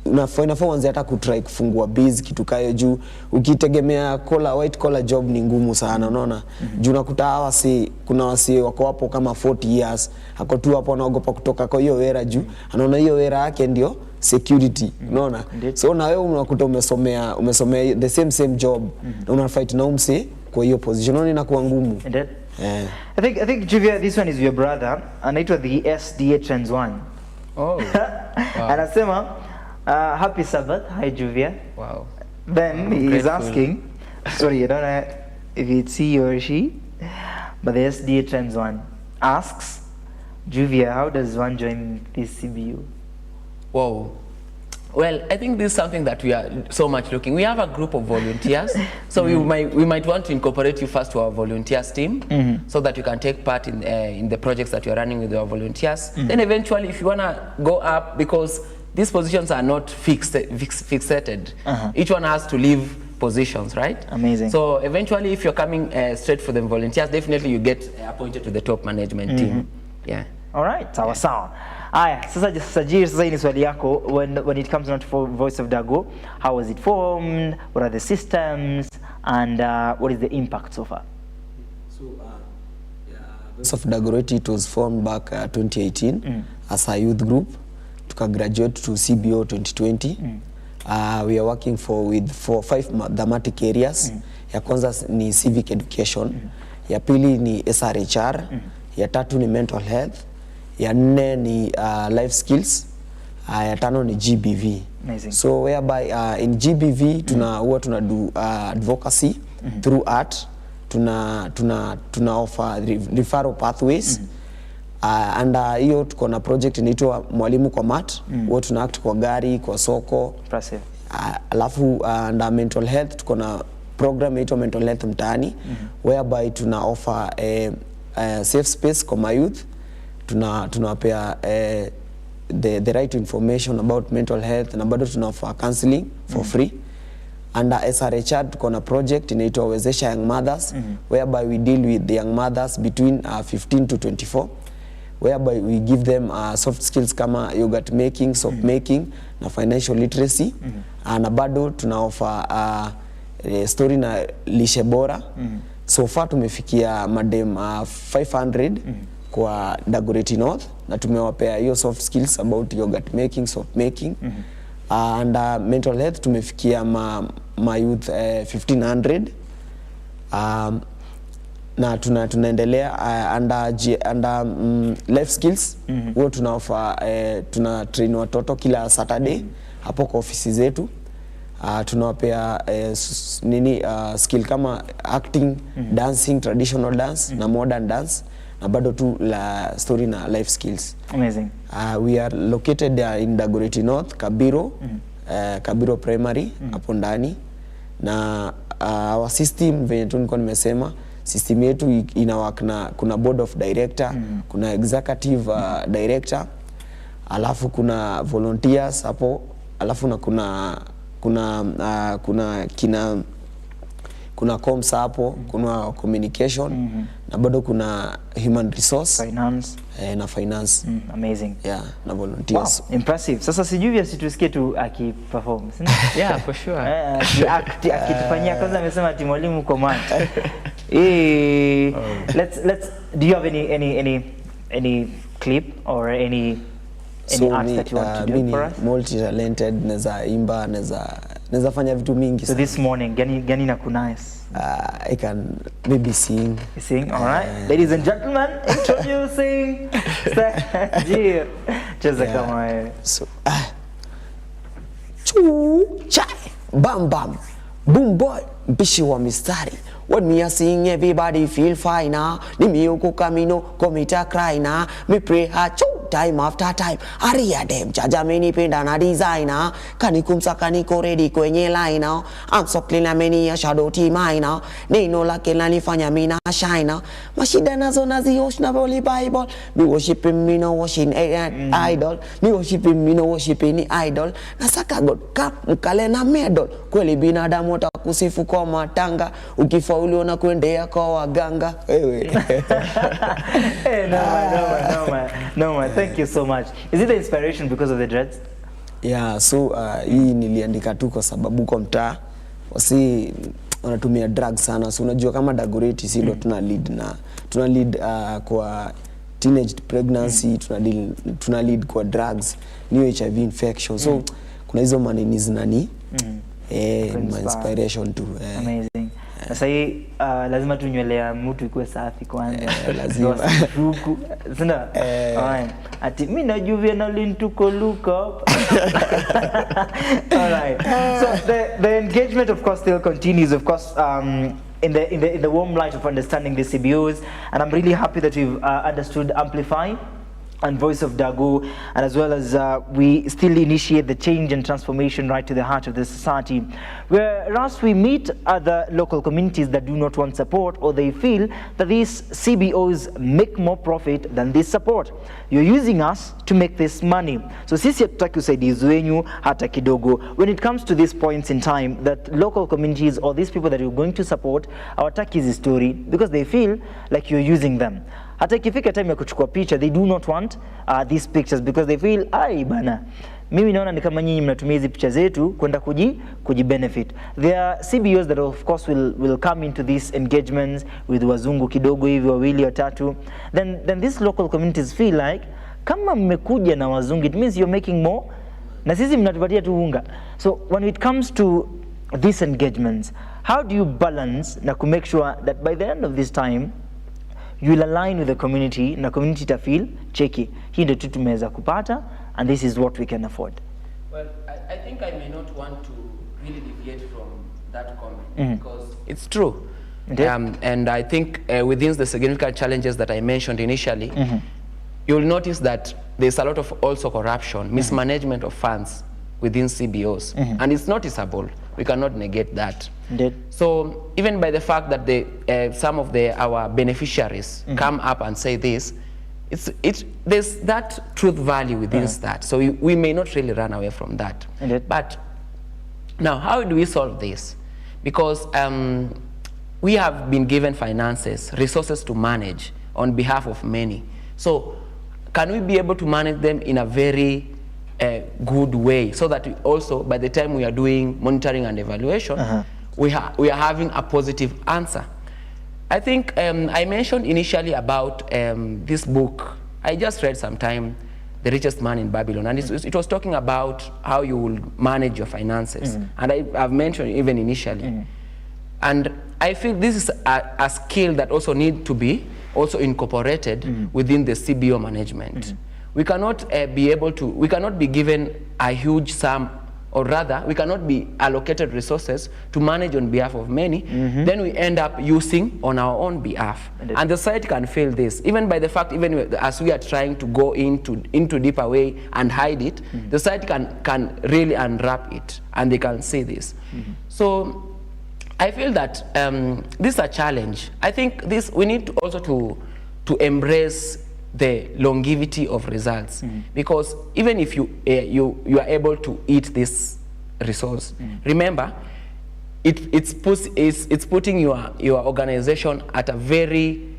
unafaa wanze hata kutry kufungua biz kitu kayo, juu ukitegemea white collar job ni ngumu sana, unaona. Juu unakuta kuna wasi wako hapo kama 40 years ako tu hapo anaogopa kutoka kwa hiyo era, juu anaona hiyo era yake ndio security, unaona. So na wewe unakuta umesomea the same job na una fight na umse kwa hiyo position, unaona inakuwa ngumu. I think Juvia, this one is your brother, anaitwa the SDA Trends 1. Oh. Wow. Anasema happy Sabbath. Hi Juvia. Wow. Then he's asking, sorry, I don't know if it's he or she, but the SDA Trends 1 asks, Juvia, how does one join this CBU? Wow. Well, I think this is something that we are so much looking. We have a group of volunteers, so we might want to incorporate you first to our volunteers team, so that you can take part in the projects that you are running with your volunteers. Then eventually, if you wanna go up, because these positions are not fixated, each one has to leave positions, right? Amazing. So eventually, if you're coming straight for the volunteers, definitely you get appointed to the top management team. Yeah. All right, sawa sawa. Aya, sasa Sajir, sasa ni swali yako, when it comes down to Voice of Dago, how was it formed, what are the systems, and what is the impact so far? So Voice of Dagoretti, it was formed back 2018 as a youth group. Tuka graduate to CBO 2020. We are working with 5 thematic areas. Ya kwanza ni civic education, ya pili ni SRHR, ya tatu ni mental health, ya nne ni life skills, ya tano ni GBV. Amazing. So whereby in GBV huwa tuna do advocacy through art, tuna offer referral pathways. And hiyo tuko na project inaitwa Mwalimu kwa Mat, huwa tuna act kwa gari, kwa soko. Impressive. Alafu under mental health tuko na program inaitwa Mental Health Mtaani, whereby tuna offer safe space kwa youth. Tunawapea the right to information about mental health, na bado tuna offer counseling for free. Under SRHR tuko na project inaitwa Wezesha Young Mothers, whereby we deal with the young mothers between 15 to 24, whereby we give them soft skills kama yogurt making, soap making na financial literacy. Na bado tuna offer story na lishe bora. So far tumefikia madem 500 kwa Dagoretti North, na tumewapea hiyo soft skills about yogurt making, soap making. And mental health tumefikia ma youth 1500. Na tunaendelea under life skills. Huwa tuna offer tuna train watoto kila Saturday hapo kwa ofisi zetu. Tunawapea skill kama acting, dancing, traditional dance na modern dance, na bado tu la story na life skills. Amazing. We are located in Dagoretti North, Kabiro, Kabiro Primary hapo ndani. Na our system venye tu nilikuwa nimesema, system yetu inawak na kuna board of director, kuna executive director, alafu kuna volunteers hapo, alafu na kuna comms hapo, kuna communication, na bado kuna human resource, finance, na finance. Amazing. Yeah, na volunteers. Wow, impressive. Sasa sijui situsikie tu akiperform. Yeah, for sure. Akitufanyia kwanza amesema ati Mwalimu kwa Mat. Let's do you have any clip or any art that you want to do for us? Multi-talented, neza imba, neza fanya vitu mingi. So this morning, gani na kunais? I can maybe sing. You sing? All right. Ladies and gentlemen, introducing Sajir. Cheza kama wewe. So, chuu, chai, bam bam, boom boy, mpishi wa mistari. When me a sing, everybody feel fine now. Ni mi uko kamino, komita cry now. Me pray choo, time after time. Aria dem, jaja meni penda na designer. Kanikumsa kaniko ready kwenye line now. I'm so clean na meni ya shadow team now. Neno lake nalifanya mina shine now. Mashida nazo naziosh na holy Bible. Me worshiping me no worshiping idol. Me worshiping me no worshiping idol. Nasaka God cup mkale na medal. Kweli binadamu watakusifu kwa matanga. Ukifa uliona kuendea kwa waganga. Wewe. Hey, no man. Thank you so much. Is it the inspiration because of the dreads? Yeah, so hii niliandika tu kwa sababu kwa mtaa wasi wanatumia drugs sana. So unajua kama Dagoretti si ndo tuna lead kwa teenage pregnancy, tuna lead kwa drugs, new HIV infection. So kuna hizo maneni zinani inspiration tu. Amazing. Sasa hii lazima tu nywele ya mtu ikuwe safi kwanza. Lazima. Sina? Alright. Ati mimi na Juvia na Lynne tuko look up. Alright. So the engagement of course still continues, of course, in the warm light of understanding the CBOs, and I'm really happy that we've understood Amplify and Voice of Dago, and as well as we still initiate the change and transformation right to the heart of the society. Whereas we meet other local communities that do not want support, or they feel that these CBOs make more profit than this support. You're using us to make this money. So sisi hatutaki usaidizi wenyu hata kidogo. When it comes to these points in time that local communities or these people that you're going to support hawataki hizi story because they feel like you're using them. Hata ikifika time ya kuchukua picha, they do not want these pictures because they feel, ai bana, mimi naona ni kama nyinyi mnatumia hizi picha zetu kwenda kujibenefit. There are CBOs that of course will come into these engagements with wazungu kidogo hivi wawili watatu. Then these local communities feel like, kama mmekuja na wazungu, it means you're making more, na sisi mnatupatia tu unga. So when it comes to these engagements, how do you balance na to make sure that by the end of this time, you will align with the community na community ta feel cheki hii ndio tu tumeweza kupata, and this is what we can afford? Well, I think I may not want to really deviate from that comment because it's true. And I think within the significant challenges that I mentioned initially, you'll notice that there's a lot of also corruption, mismanagement of funds within CBOs, and it's noticeable. We cannot negate that. So even by the fact that some of our beneficiaries come up and say this, there's that truth value within that. So we may not really run away from that. But now, how do we solve this? Because we have been given finances, resources to manage on behalf of many. So can we be able to manage them in a very good way so that we also, by the time we are doing monitoring and evaluation, we are having a positive answer? I think I mentioned initially about this book. I just read sometime, The Richest Man in Babylon, and it was talking about how you will manage your finances. And I've mentioned even initially. And I feel this is a skill that also needs to be also incorporated within the CBO management. We cannot we cannot be given a huge sum, or rather, we cannot be allocated resources to manage on behalf of many, then we end up using on our own behalf. And the society can feel this, even by the fact, even as we are trying to go into deeper way and hide it, the society can really unwrap it, and they can see this. So I feel that this is a challenge. I think we need also to embrace the longevity of results, because even if you are able to eat this resource, remember it's putting your organization at a very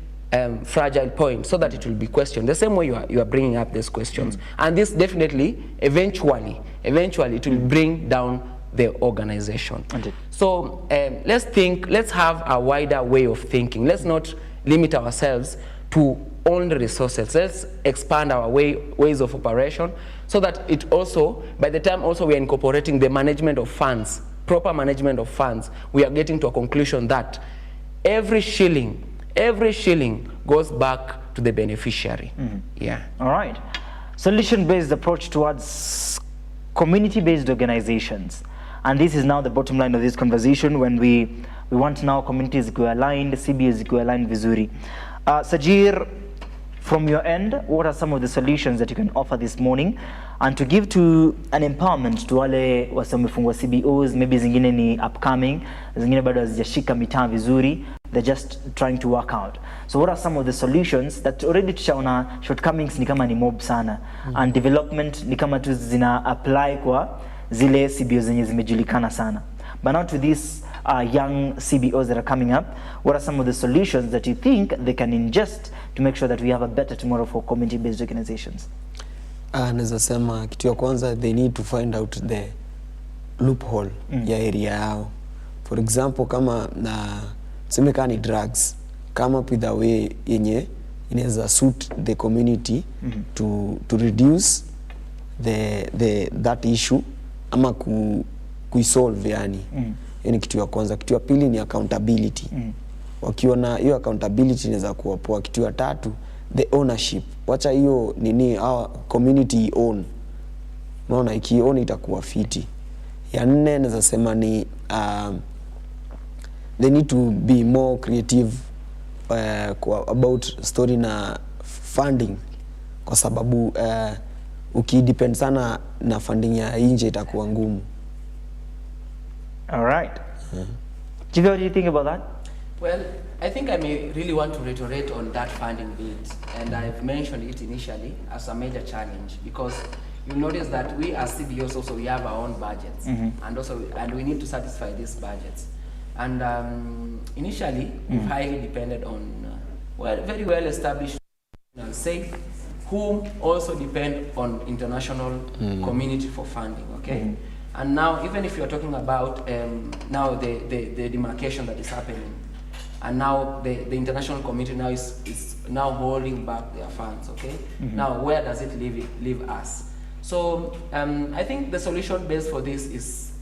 fragile point, so that it will be questioned the same way you are bringing up these questions, and this definitely eventually it will bring down the organization. So let's have a wider way of thinking. Let's not limit ourselves to only resources. Let's expand our ways of operation, so that it also, by the time also we are incorporating the management of funds, proper management of funds, we are getting to a conclusion that every shilling goes back to the beneficiary. All right. Solution-based approach towards community-based organizations. And this is now the bottom line of this conversation, when we want now communities to aligned, CBOs to aligned vizuri. Sajir, from your end, what are some of the solutions that you can offer this morning, and to give to an empowerment to wale wasemefungwa CBOs, maybe zingine ni upcoming, zingine bado hazijashika mitaa vizuri, they're just trying to work out. So what are some of the solutions that already tushaona shortcomings ni kama ni mob sana, and development ni kama tu zina apply kwa zile CBOs zenye zimejulikana sana. But now to these young CBOs that are coming up, what are some of the solutions that you think they can ingest to make sure that we have a better tomorrow for community-based organizations? Naweza sema kitu ya kwanza, they need to find out the loophole ya area yao. For example, kama tuseme ni drugs, come up with a way yenye inaweza suit the community to reduce that issue, ama kuisolve yani. Yani kitu ya kwanza. Kitu ya pili ni accountability. Wakiwa na hiyo accountability inaweza kuwa poa. Kitu ya tatu, the ownership. Wacha hiyo our community own. Maana iki-own itakuwa fiti. Ya nne naweza sema ni they need to be more creative about story na funding, kwa sababu ukidepend sana na funding ya nje itakuwa ngumu. All right. Juvia, what do you think about that? Well, I think I may really want to reiterate on that funding bit, and I've mentioned it initially as a major challenge, because you'll notice that we as CBOs also, we have our own budgets, and we need to satisfy these budgets. And initially, we've highly depended on very well established and safe, who also depend on international community for funding. Okay. And now, even if you're talking about now the demarcation that is happening, and now the international community now is now holding back their funds, okay? Now, where does it leave us? So I think the solution based for this is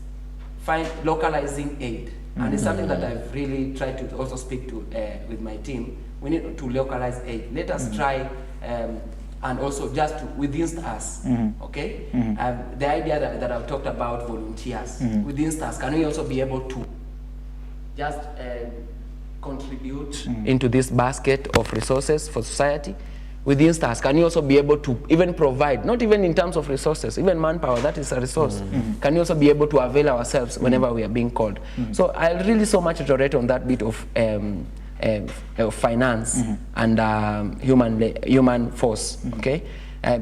localizing aid. And it's something that I've really tried to also speak to with my team. We need to localize aid. Let us try and also just within us, okay? The idea that I've talked about, volunteers, within us, can we also be able to just contribute into this basket of resources for society? Within us, can you also be able to even provide, not even in terms of resources, even manpower, that is a resource. Can you also be able to avail ourselves whenever we are being called? So I really so much iterate on that bit of finance and human force, okay?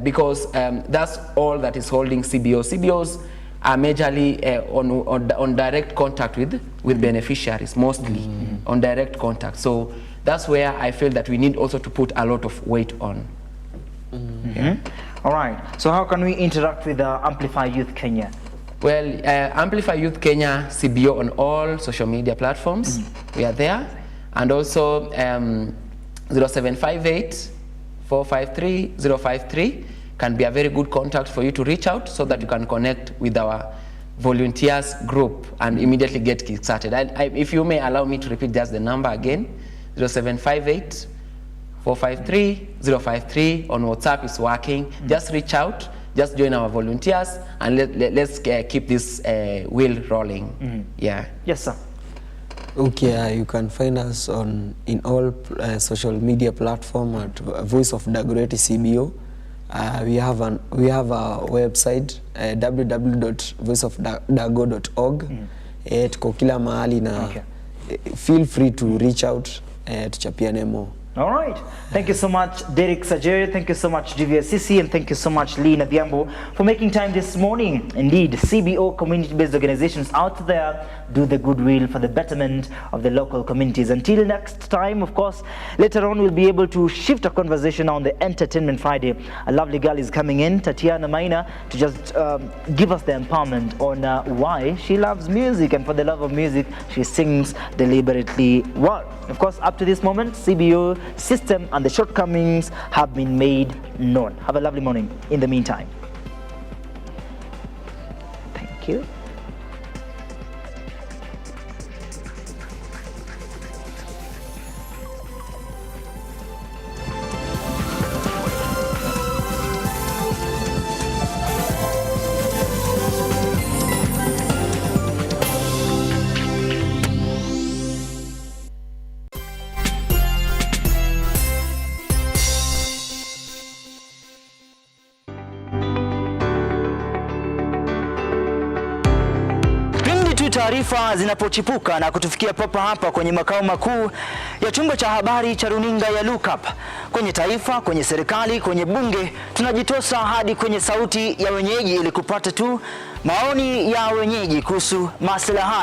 Because that's all that is holding CBOs. CBOs are majorly on direct contact with beneficiaries, mostly on direct contact. So that's where I feel that we need also to put a lot of weight on. All right. So how can we interact with Amplify Youth Kenya? Well, Amplify Youth Kenya CBO on all social media platforms. We are there. And also 0758 453 053 can be a very good contact for you to reach out so that you can connect with our volunteers group and immediately get started. If you may allow me to repeat just the number again, 0758 453 053 on WhatsApp is working. Just reach out, just join our volunteers, and let's keep this wheel rolling. Yeah. Yes, sir. Okay, you can find us in all social media platform at Voice of Dagoretti CBO. We have a website www.voiceofdago.org. Tuko kila mahali na feel free to reach out tuchapiane more. All right. Thank you so much, Derik Sajir. Thank you so much, Juvia, and thank you so much, Lynne Adhiambo, for making time this morning. Indeed, CBO community-based organizations out there do the goodwill for the betterment of the local communities. Until next time, of course, later on we'll be able to shift a conversation on the Entertainment Friday. A lovely girl is coming in, Tatiana Maina, to just give us the empowerment on why she loves music, and for the love of music, she sings deliberately well. Of course, up to this moment, CBO System and the shortcomings have been made known. Have a lovely morning in the meantime. Thank you. Taarifa zinapochipuka na kutufikia papa hapa kwenye makao makuu ya chumba cha habari cha runinga ya Lookup, kwenye taifa, kwenye serikali, kwenye bunge, tunajitosa hadi kwenye sauti ya wenyeji ili kupata tu maoni ya wenyeji kuhusu masuala haya.